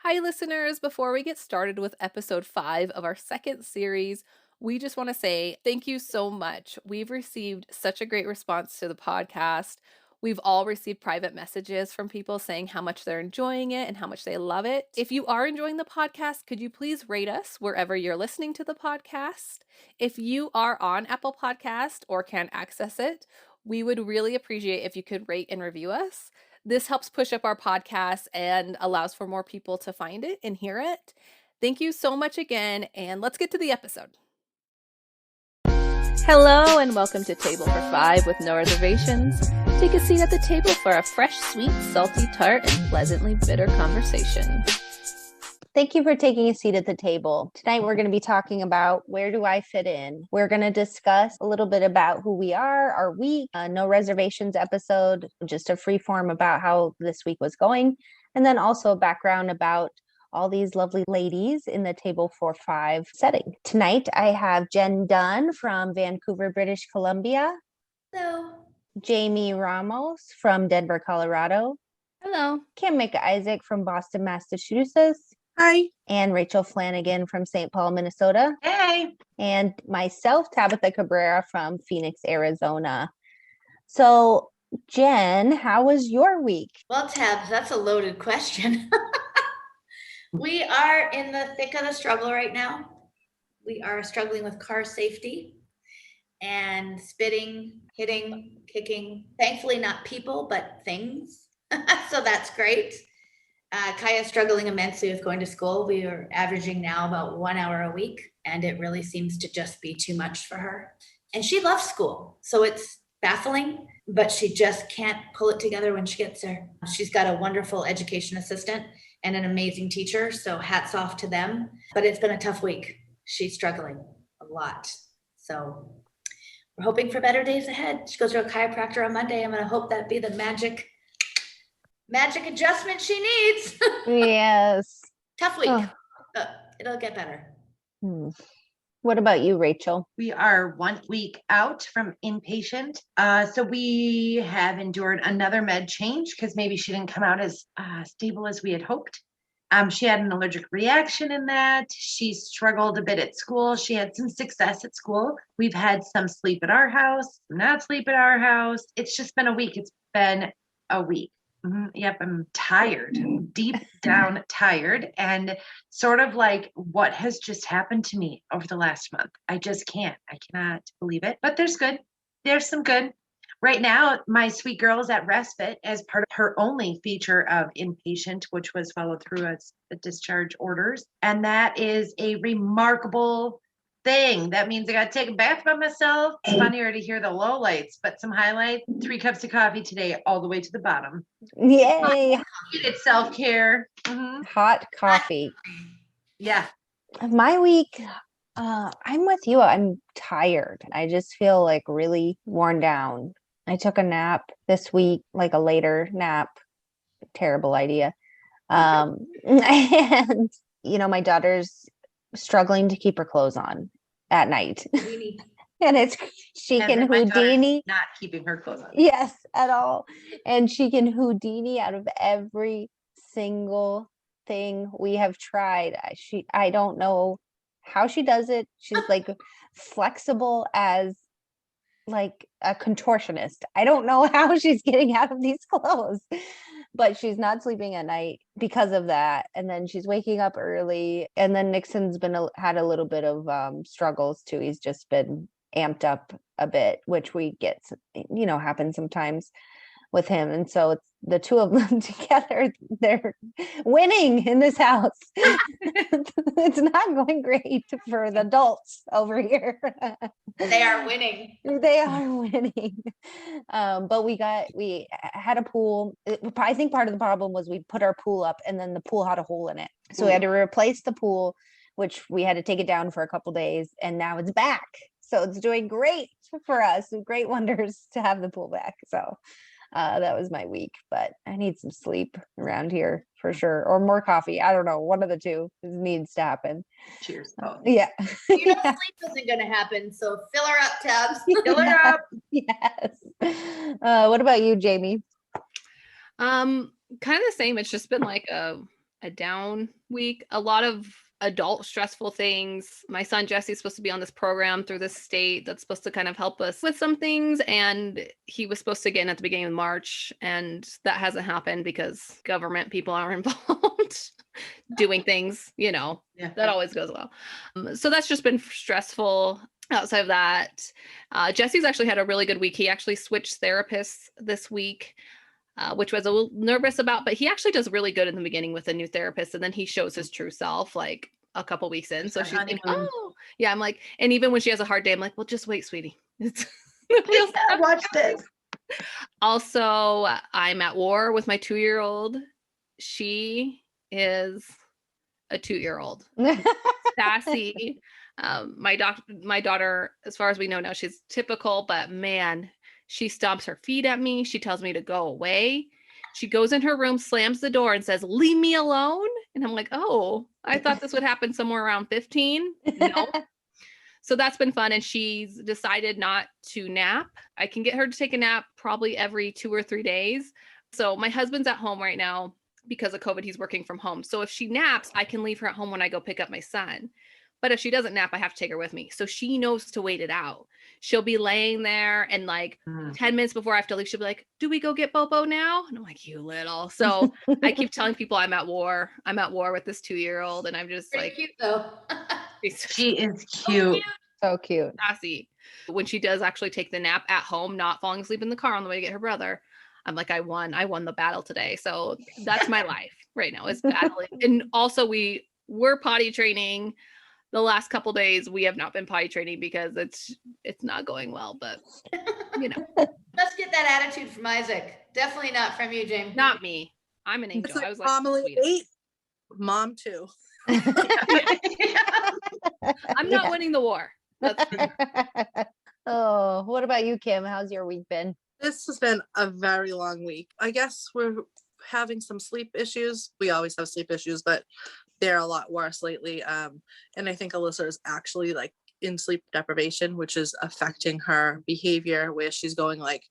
Hi, listeners. Before we get started with episode 5 of our second series, we just want to say thank you so much. We've received such a great response to the podcast. We've all received private messages from people saying how much they're enjoying it and how much they love it. If you are enjoying the podcast, could you please rate us wherever you're listening to the podcast? If you are on Apple Podcast or can access it, we would really appreciate if you could rate and review us. This helps push up our podcast and allows for more people to find it and hear it. Thank you so much again, and let's get to the episode. Hello, and welcome to Table for Five with No Reservations. Take a seat at the table for a fresh, sweet, salty, tart, and pleasantly bitter conversation. Thank you for taking a seat at the table. Tonight, we're going to be talking about where do I fit in? We're going to discuss a little bit about who we are, our week, No Reservations episode, just a free form about how this week was going, and then also a background about all these lovely ladies in the Table for Five setting. Tonight, I have Jen Dunn from Vancouver, British Columbia. Hello. Jamie Ramos from Denver, Colorado. Hello. Kim McIsaac from Boston, Massachusetts. Hi. And Rachel Flanagan from St. Paul, Minnesota. Hey. And myself, Tabitha Cabrera from Phoenix, Arizona. So, Jen, how was your week? Well, Tabs, that's a loaded question. We are in the thick of the struggle right now. We are struggling with car safety and spitting, hitting, kicking. Thankfully, not people, but things. So that's great. Kaya's struggling immensely with going to school. We are averaging now about 1 hour a week, and it really seems to just be too much for her. And she loves school, so it's baffling, but she just can't pull it together when she gets there. She's got a wonderful education assistant and an amazing teacher, so hats off to them. But it's been a tough week. She's struggling a lot. So we're hoping for better days ahead. She goes to a chiropractor on Monday. I'm going to hope that be the magic adjustment she needs. Yes. Tough week, but it'll get better. What about you, Rachel? We are 1 week out from inpatient. So we have endured another med change because maybe she didn't come out as stable as we had hoped. She had an allergic reaction in that. She struggled a bit at school. She had some success at school. We've had some sleep at our house, not sleep at our house. It's just been a week. It's been a week. Yep, I'm tired, deep down tired, and sort of like what has just happened to me over the last month. I just can't. I cannot believe it. But there's good. There's some good. Right now, my sweet girl is at respite as part of her only feature of inpatient, which was followed through as the discharge orders. And that is a remarkable thing. That means I got to take a bath by myself. It's funnier to hear the lowlights, but some highlights. 3 cups of coffee today, all the way to the bottom. Yay. It's self-care. Hot coffee. Yeah. My week, I'm with you. I'm tired. I just feel like really worn down. I took a nap this week, like a later nap. Terrible idea. And, my daughter's struggling to keep her clothes on at night. And she can Houdini. Not keeping her clothes on. Yes, at all. And she can Houdini out of every single thing we have tried. I don't know how she does it. She's like flexible as like a contortionist. I don't know how she's getting out of these clothes, but she's not sleeping at night because of that. And then she's waking up early. And then Nixon's had a little bit of struggles too. He's just been amped up a bit, which we get, happens sometimes with him. And so it's the two of them together. They're winning in this house. It's not going great for the adults over here. They are winning. They are winning. But we had a pool. I think part of the problem was we put our pool up and then the pool had a hole in it. So we had to replace the pool, which we had to take it down for a couple days, and now it's back. So it's doing great for us. Great wonders to have the pool back. So that was my week, but I need some sleep around here for sure, or more coffee. I don't know. One of the two needs to happen. Cheers. Oh. Yeah. Sleep isn't going to happen. So fill her up, Tabs. Fill her up. Yes. What about you, Jamie? Kind of the same. It's just been like a a down week. A lot of adult stressful things. My son Jesse's supposed to be on this program through the state that's supposed to kind of help us with some things, and he was supposed to get in at the beginning of March, and that hasn't happened because government people are involved doing things, you know. Yeah. That always goes well. So that's just been stressful. Outside of that, Jesse's actually had a really good week. He actually switched therapists this week, which was a little nervous about, but he actually does really good in the beginning with a new therapist. And then he shows his true self like a couple weeks in. So she's like, oh, yeah. I'm like, and even when she has a hard day, I'm like, well, just wait, sweetie. Watch this. Also, I'm at war with my 2-year-old. She is a 2-year-old. Sassy. My daughter, as far as we know now, she's typical, but man, she stomps her feet at me. She tells me to go away. She goes in her room, slams the door, and says, "Leave me alone." And I'm like, oh, I thought this would happen somewhere around 15. No. So that's been fun. And she's decided not to nap. I can get her to take a nap probably every 2 or 3 days. So my husband's at home right now because of COVID. He's working from home. So if she naps, I can leave her at home when I go pick up my son. But if she doesn't nap, I have to take her with me. So she knows to wait it out. She'll be laying there and like 10 minutes before I have to leave, she'll be like, do we go get Bobo now? And I'm like, you little. So I keep telling people I'm at war. I'm at war with this 2-year-old. And I'm just Pretty like, cute though. She is cute. So cute. Sassy. When she does actually take the nap at home, not falling asleep in the car on the way to get her brother, I'm like, I won the battle today. So that's my life right now, is battling. And also we're potty training. The last couple days we have not been potty training because it's not going well, but you know. Let's get that attitude from Isaac. Definitely not from you, James. Not me. I'm an angel. It's like I was like, Mom sweet. 8, Mom 2. I'm not winning the war. Oh, what about you, Kim? How's your week been? This has been a very long week. I guess we're having some sleep issues. We always have sleep issues, but they're a lot worse lately. And I think Alyssa is actually like in sleep deprivation, which is affecting her behavior, where she's going like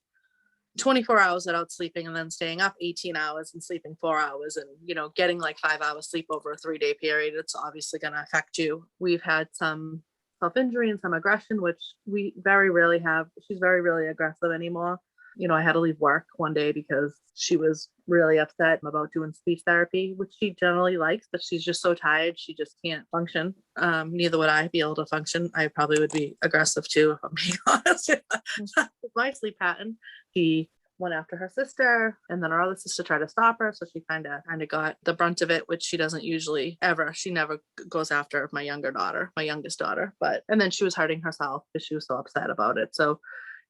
24 hours without sleeping and then staying up 18 hours and sleeping 4 hours, and getting like 5 hours sleep over a 3-day period. It's obviously going to affect you. We've had some self-injury and some aggression, which we very rarely have. She's very rarely aggressive anymore. I had to leave work one day because she was really upset about doing speech therapy, which she generally likes, but she's just so tired. She just can't function. Neither would I be able to function. I probably would be aggressive too, if I'm being honest. With my sleep pattern, she went after her sister, and then her other sister tried to stop her. So she kind of got the brunt of it, which she doesn't usually ever. She never goes after my youngest daughter. And then she was hurting herself because she was so upset about it. So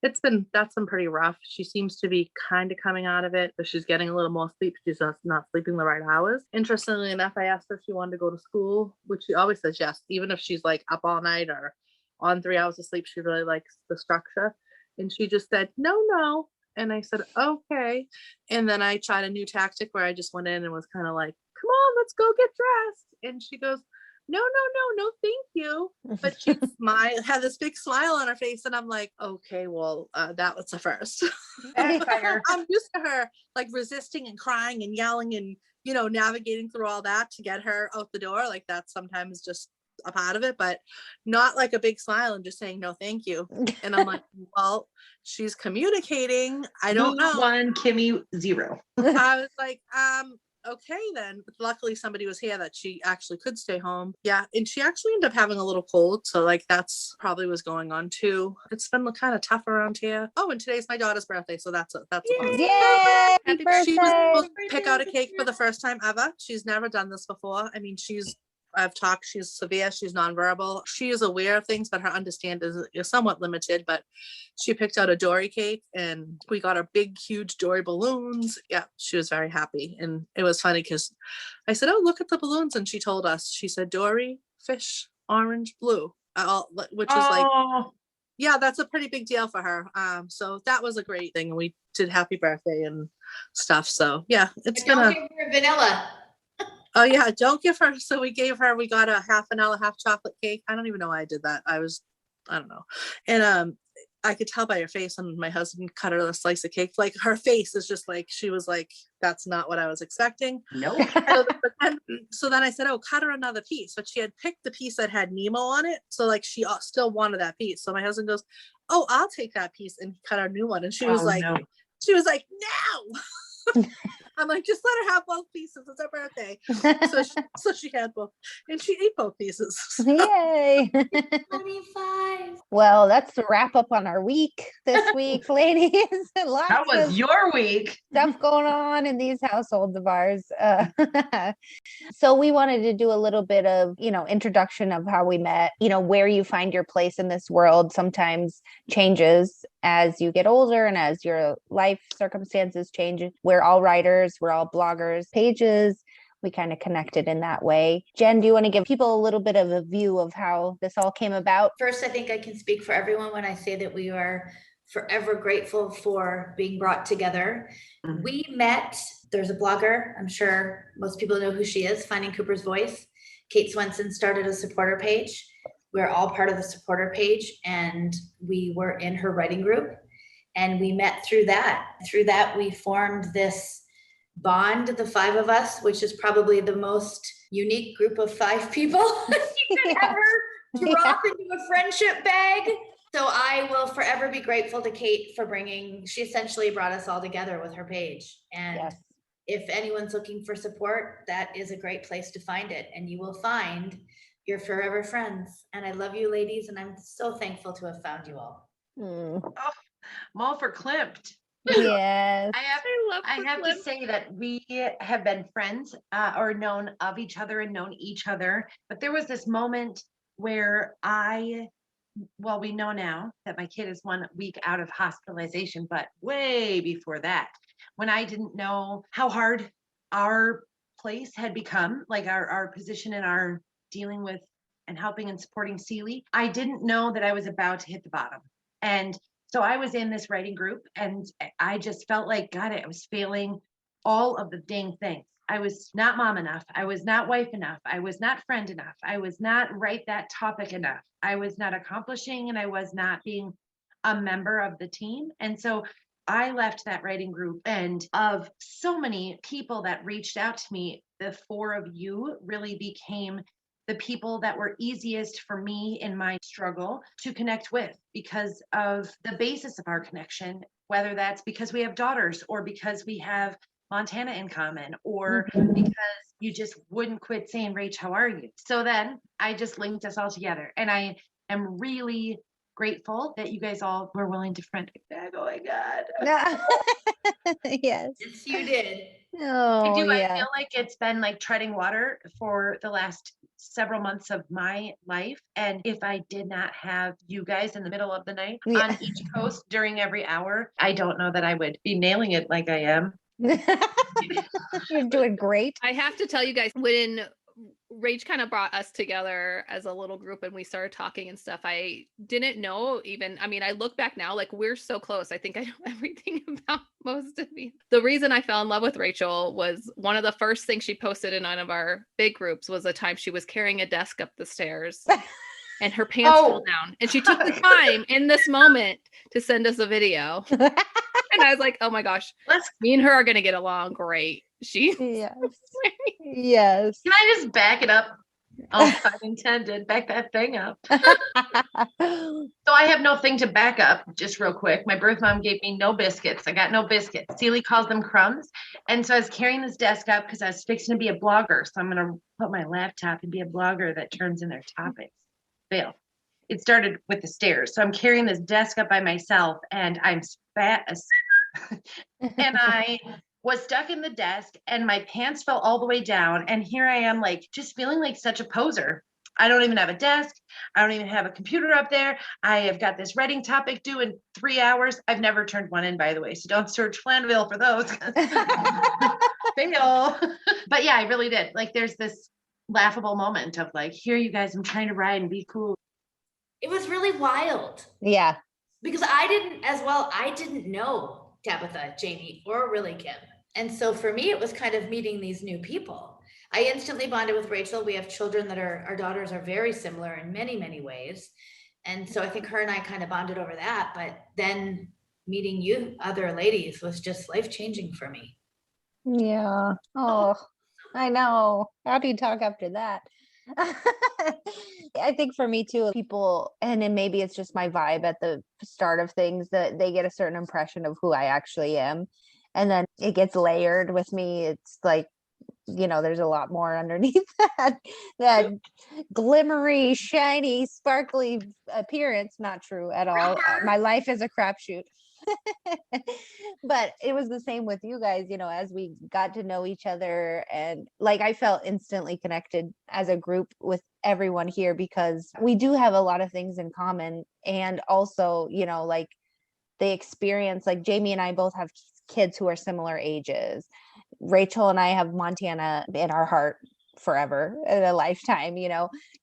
that's been pretty rough. She seems to be kind of coming out of it, but she's getting a little more sleep. She's just not sleeping the right hours. Interestingly enough, I asked her if she wanted to go to school, which she always says yes, even if she's like up all night or on 3 hours of sleep. She really likes the structure. And she just said, no. And I said, okay. And then I tried a new tactic where I just went in and was kind of like, come on, let's go get dressed. And she goes, no, thank you. But she had this big smile on her face. And I'm like, okay, well, that was the first. I'm used to her like resisting and crying and yelling and, navigating through all that to get her out the door. Like that's sometimes just a part of it, but not like a big smile and just saying, no, thank you. And I'm like, well, she's communicating. I don't know. 1, Kimmy 0. I was like, okay then. Luckily somebody was here that she actually could stay home. Yeah. And she actually ended up having a little cold. So like that's probably was going on too. It's been kind of tough around here. Oh, and today's my daughter's birthday. So that's a positive. Yay! Happy She was birthday! supposed to pick out a cake for the first time ever. She's never done this before. I mean, I've talked, she's severe, she's nonverbal. She is aware of things, but her understanding is somewhat limited. But she picked out a Dory cake and we got her big, huge Dory balloons. Yeah, she was very happy. And it was funny because I said, oh, look at the balloons. And she told us, she said, Dory, fish, orange, blue, which is like, yeah, that's a pretty big deal for her. So that was a great thing. And we did happy birthday and stuff. So yeah, it's been Don't give her vanilla. Oh yeah, don't give her. So we got a half vanilla, half chocolate cake. I don't even know why I did that. I don't know. And I could tell by her face when my husband cut her a slice of cake. Like her face is just like, she was like, that's not what I was expecting. Nope. So then I said, oh, cut her another piece. But she had picked the piece that had Nemo on it. So like she still wanted that piece. So my husband goes, oh, I'll take that piece, and cut her a new one. And she was like, no. no. I'm like, just let her have both pieces. It's her birthday. So she had both, and she ate both pieces. Yay. 25. Well, that's the wrap up on our week this week, ladies. Lots How was of your week? stuff going on in these households of ours. So we wanted to do a little bit of, introduction of how we met, where you find your place in this world sometimes changes as you get older and as your life circumstances change. We're all writers, we're all bloggers, pages. We kind of connected in that way. Jen, do you want to give people a little bit of a view of how this all came about? First, I think I can speak for everyone when I say that we are forever grateful for being brought together. Mhm. We met, there's a blogger, I'm sure most people know who she is, Finding Cooper's Voice. Kate Swenson started a supporter page. We're all part of the supporter page, and we were in her writing group, and we met through that. Through that, we formed this bond, the five of us, which is probably the most unique group of five people you could Yeah. ever drop into a friendship bag. So I will forever be grateful to Kate for she essentially brought us all together with her page. And Yes. if anyone's looking for support, that is a great place to find it. And you will find your forever friends. And I love you, ladies. And I'm so thankful to have found you all. Mm. I'm all for Klimt. Yes. I have to say that we have been friends or known of each other and known each other. But there was this moment where we know now that my kid is 1 week out of hospitalization, but way before that, when I didn't know how hard our place had become, like our position in our dealing with and helping and supporting Sealy, I didn't know that I was about to hit the bottom. And so I was in this writing group, and I just felt like, God, I was failing all of the dang things. I was not mom enough. I was not wife enough. I was not friend enough. I was not write that topic enough. I was not accomplishing, and I was not being a member of the team. And so I left that writing group, and of so many people that reached out to me, the 4 of you really became the people that were easiest for me in my struggle to connect with because of the basis of our connection, whether that's because we have daughters or because we have Montana in common, or because you just wouldn't quit saying, Rach, how are you? So then I just linked us all together, and I am really grateful that you guys all were willing to friend me back. Oh my God. Yes. Yes, you did. Oh, I yeah. feel like it's been like treading water for the last several months of my life. And if I did not have you guys in the middle of the night Yeah. on each coast during every hour, I don't know that I would be nailing it like I am. You're doing great. I have to tell you guys, when Rach kind of brought us together as a little group and we started talking and stuff, I didn't know even, I look back now, like we're so close. I think I know everything about most of you. The reason I fell in love with Rachel was one of the first things she posted in one of our big groups was a time she was carrying a desk up the stairs and her pants fell down. And she took the time in this moment to send us a video. And I was like, oh my gosh, me and her are going to get along great. Yes. Yes. Can I just back it up? Oh, pun intended. Back that thing up. So I have no thing to back up, just real quick. My birth mom gave me no biscuits. I got no biscuits. Sealy calls them crumbs. And so I was carrying this desk up because I was fixing to be a blogger. So I'm going to put my laptop and be a blogger that turns in their topics. Fail. It started with the stairs. So I'm carrying this desk up by myself, and I'm fat as and I was stuck in the desk, and my pants fell all the way down. And here I am, like, just feeling like such a poser. I don't even have a desk. I don't even have a computer up there. I have got this writing topic due in 3 hours. I've never turned one in, by the way. So don't search Flanville for those. Fail. But yeah, I really did. Like, there's this laughable moment of like, here, you guys, I'm trying to write and be cool. It was really wild. Yeah. Because I didn't know Tabitha, Jamie, or really Kim. And so for me, it was kind of meeting these new people. I instantly bonded with Rachel. We have children our daughters are very similar in many, many ways. And so I think her and I kind of bonded over that. But then meeting you other ladies was just life-changing for me. Yeah. Oh, I know. How do you talk after that? I think for me too, people, and then maybe it's just my vibe at the start of things, that they get a certain impression of who I actually am. And then it gets layered with me. It's like, there's a lot more underneath that glimmery, shiny, sparkly appearance. Not true at all. My life is a crapshoot. But it was the same with you guys, as we got to know each other, and like I felt instantly connected as a group with everyone here, because we do have a lot of things in common. And also, like the experience, like Jamie and I both have kids who are similar ages. Rachel and I have Montana in our heart forever, in a lifetime.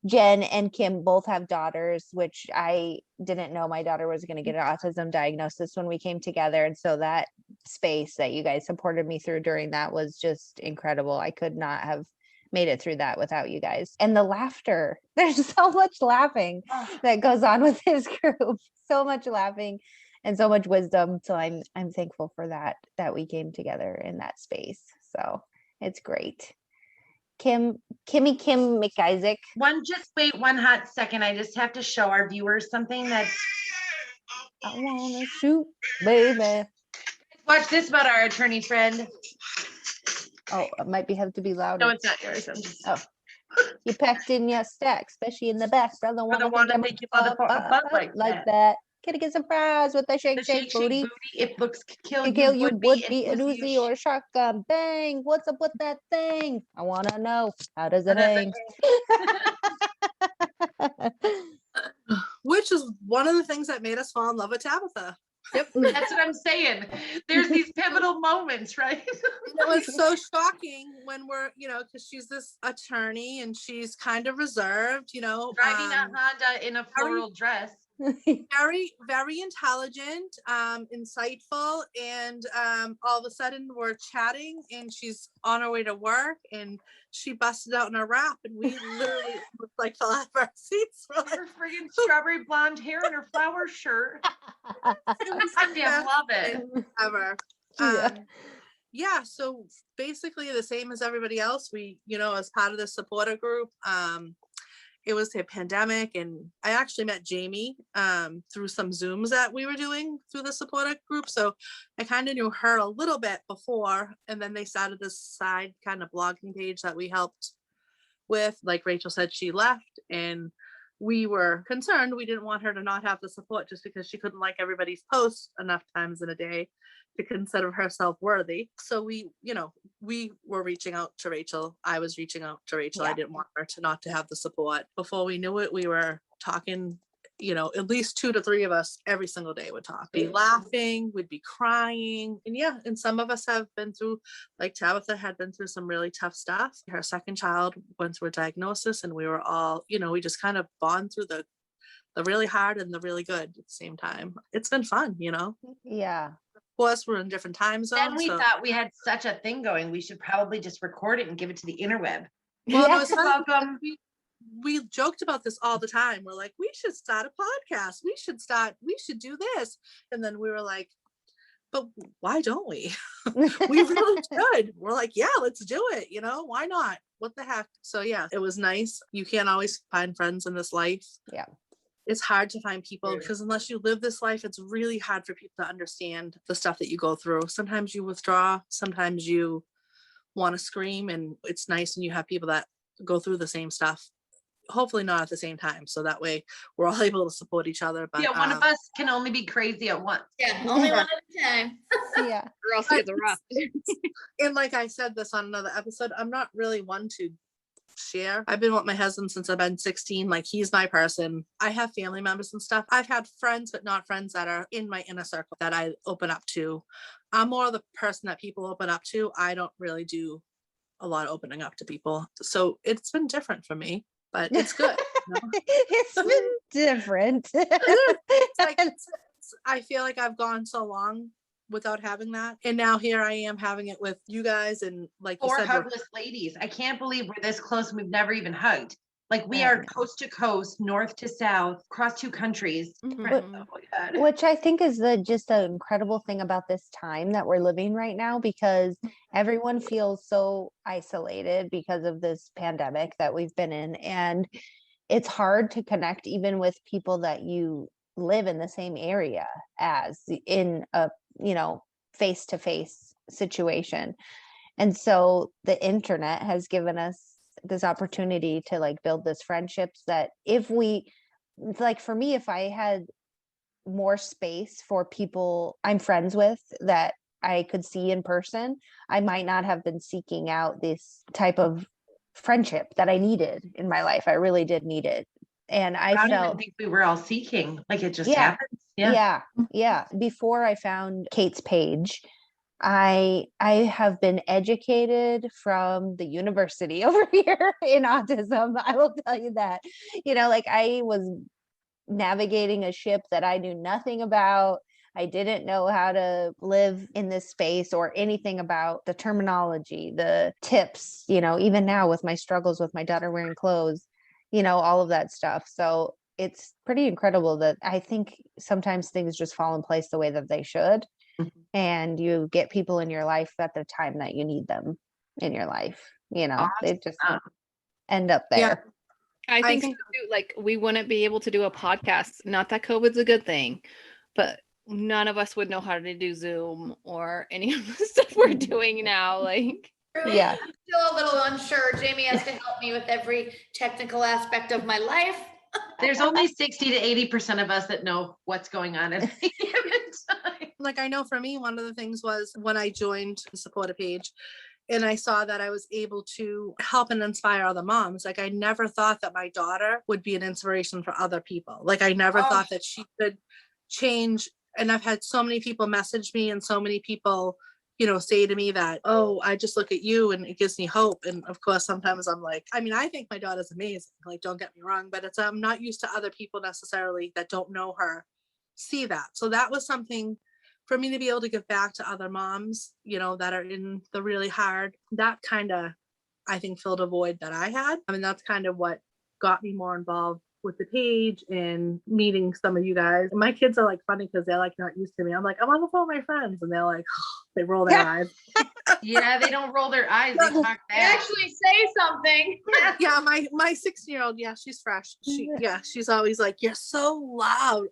Jen and Kim both have daughters, which I didn't know my daughter was going to get an autism diagnosis when we came together. And so that space that you guys supported me through during that was just incredible. I could not have made it through that without you guys. And the laughter, there's so much laughing that goes on with this group, so much laughing and so much wisdom. So I'm thankful for that we came together in that space. So it's great. Kim McIsaac. Wait one hot second. I just have to show our viewers something that's. I wanna shoot, baby. Watch this about our attorney friend. Oh, it might have to be louder. No, it's not yours. Oh, you packed in your stack, especially in the back. Brother, wanna think you mother for a butt like that. Can I get some fries with the shake booty? If looks kill To kill you would be an Uzi or a shotgun. Bang! What's up with that thing? I wanna know. How does it hang? Which is one of the things that made us fall in love with Tabitha. Yep, that's what I'm saying. There's these pivotal moments, right? It was so shocking when we're, because she's this attorney and she's kind of reserved, Driving a Honda in a floral dress. Very, very intelligent, insightful, and all of a sudden we're chatting and she's on her way to work and she busted out in a rap and we literally like fell out of our seats. Her friggin' strawberry blonde hair and her flower shirt. I love it. Ever. Yeah, so basically the same as everybody else. We, as part of the supporter group, it was the pandemic, and I actually met Jamie through some Zooms that we were doing through the supporter group. So I kind of knew her a little bit before, and then they started this side kind of blogging page that we helped with. Like Rachel said, she left, and we were concerned. We didn't want her to not have the support just because she couldn't like everybody's posts enough times in a day to consider herself worthy. So we were reaching out to Rachel. I was reaching out to Rachel. Yeah. I didn't want her to not to have the support. Before we knew it, we were talking, at least 2 to 3 of us every single day would talk, be laughing, we'd be crying. And some of us have been through, like Tabitha had been through some really tough stuff. Her second child went through a diagnosis, and we were all, we just kind of bond through the really hard and the really good at the same time. It's been fun, Yeah. Plus we're in different time zones. Then we thought we had such a thing going, we should probably just record it and give it to the interweb. Well, Yeah. no, it's fun. We joked about this all the time. We're like, we should start a podcast. We should do this. And then we were like, but why don't we? We really should. We're like, yeah, let's do it. Why not? What the heck? So yeah, it was nice. You can't always find friends in this life. Yeah. It's hard to find people because unless you live this life, it's really hard for people to understand the stuff that you go through. Sometimes you withdraw, sometimes you want to scream, and it's nice when you have people that go through the same stuff. Hopefully not at the same time, so that way we're all able to support each other. But yeah, one of us can only be crazy at once. Yeah, only one at a time. Yeah. Or else you get the rough. And like I said this on another episode, I'm not really one to share. I've been with my husband since I've been 16. Like, he's my person. I have family members and stuff. I've had friends, but not friends that are in my inner circle that I open up to. I'm more the person that people open up to. I don't really do a lot of opening up to people. So it's been different for me, but it's good. It's been different. I feel like I've gone so long without having that, and now here I am having it with you guys, and like you 4 said, hugless ladies. I can't believe we're this close and we've never even hugged. Like we are coast to coast, north to south, across 2 countries. Mhm. Oh my God. Which I think is just an incredible thing about this time that we're living right now, because everyone feels so isolated because of this pandemic that we've been in. And it's hard to connect even with people that you live in the same area as, in a, face-to-face situation. And so the internet has given us this opportunity to like build this friendships that like for me, if I had more space for people I'm friends with that I could see in person, I might not have been seeking out this type of friendship that I needed in my life. I really did need it. And I don't even felt, think we were all seeking. Like it just yeah, happens. Yeah. yeah. Before I found Kate's page, I have been educated from the university over here in autism. I will tell you that. Like I was navigating a ship that I knew nothing about. I didn't know how to live in this space or anything about the terminology, the tips, even now with my struggles with my daughter wearing clothes, all of that stuff. So it's pretty incredible that I think sometimes things just fall in place the way that they should. And you get people in your life at the time that you need them in your life. They just end up there. I think too, like we wouldn't be able to do a podcast. Not that COVID's a good thing, but none of us would know how to do Zoom or any of the stuff we're doing now. Like, yeah, I'm still a little unsure. Jamie has to help me with every technical aspect of my life. There's only 60 to 80% of us that know what's going on at any given time. Like I know for me, one of the things was when I joined the Support page and I saw that I was able to help and inspire other moms. Like I never thought that my daughter would be an inspiration for other people. Like I never thought that she could change. And I've had so many people message me and so many people, say to me that, oh, I just look at you and it gives me hope. And of course, sometimes I'm like, I think my daughter's amazing. Like, don't get me wrong, but I'm not used to other people necessarily that don't know her see that. So that was something for me to be able to give back to other moms, that are in the really hard, that kind of, I think, filled a void that I had. That's kind of what got me more involved with the page and meeting some of you guys. And my kids are like funny because they're like not used to me. I'm like, I'm on the phone with my friends. And they're like, they roll their eyes. Yeah, they don't roll their eyes. They talk back. They actually say something. Yeah, my 16-year-old, yeah, she's fresh. She's always like, you're so loud.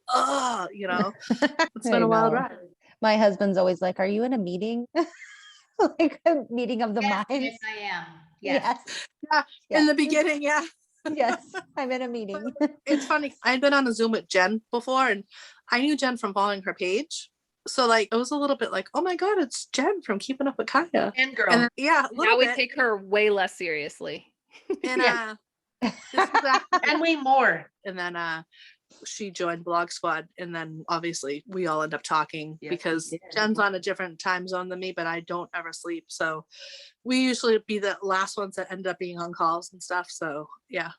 It's been a wild ride. My husband's always like, are you in a meeting? Like a meeting of the minds. Yes, I am. Yes. Yeah, in the beginning, yeah. Yes, I'm in a meeting. It's funny. I'd been on a Zoom with Jen before, and I knew Jen from following her page. So like, it was a little bit like, oh my God, it's Jen from Keeping Up with Kaya. And girl. And then, yeah. Now we take her way less seriously. And and way more. And then she joined Blog Squad, and then obviously we all end up talking because Jen's on a different time zone than me, but I don't ever sleep. So we usually be the last ones that end up being on calls and stuff. So yeah,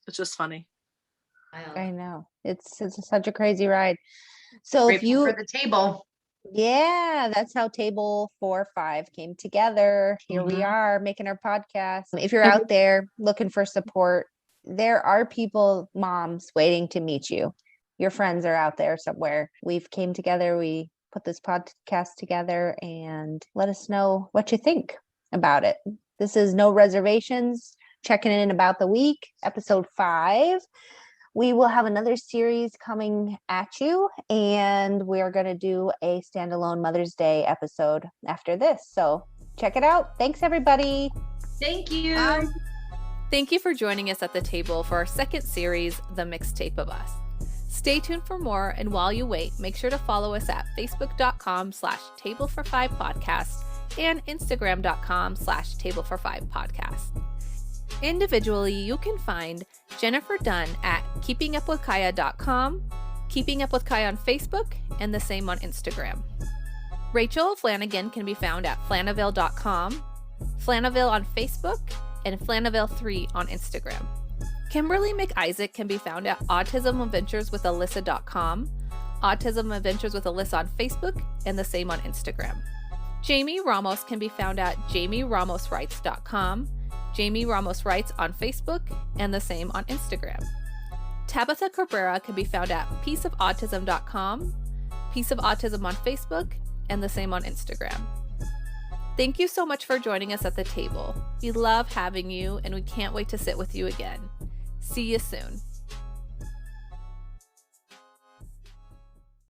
it's just funny. I know. It's such a crazy ride. So Grateful if you for the table. Yeah, that's how table 4-5 came together. Here we are making our podcast. If you're out there looking for support, there are people, moms, waiting to meet you. Your friends are out there somewhere. We've came together. We put this podcast together, and let us know what you think about it. This is No Reservations, checking in about the week, episode 5. We will have another series coming at you, and we're going to do a standalone Mother's Day episode after this. So check it out. Thanks, everybody. Thank you. Thank you for joining us at the table for our second series, The Mixtape of Us. Stay tuned for more, and while you wait, make sure to follow us at facebook.com/tablefor5podcast and instagram.com/tablefor5podcast. Individually, you can find Jennifer Dunn at keepingupwithkaya.com, Keeping Up with Kaya on Facebook, and the same on Instagram. Rachel Flanagan can be found at flanaville.com, Flanaville on Facebook, and Flanaville3 on Instagram. Kimberly McIsaac can be found at autismadventureswithalyssa.com, Autism Adventures with Alyssa on Facebook, and the same on Instagram. Jamie Ramos can be found at jamieramoswrites.com, Jamie Ramos Writes on Facebook, and the same on Instagram. Tabitha Cabrera can be found at pieceofautism.com, Piece of Autism on Facebook, and the same on Instagram. Thank you so much for joining us at the table. We love having you, and we can't wait to sit with you again. See you soon.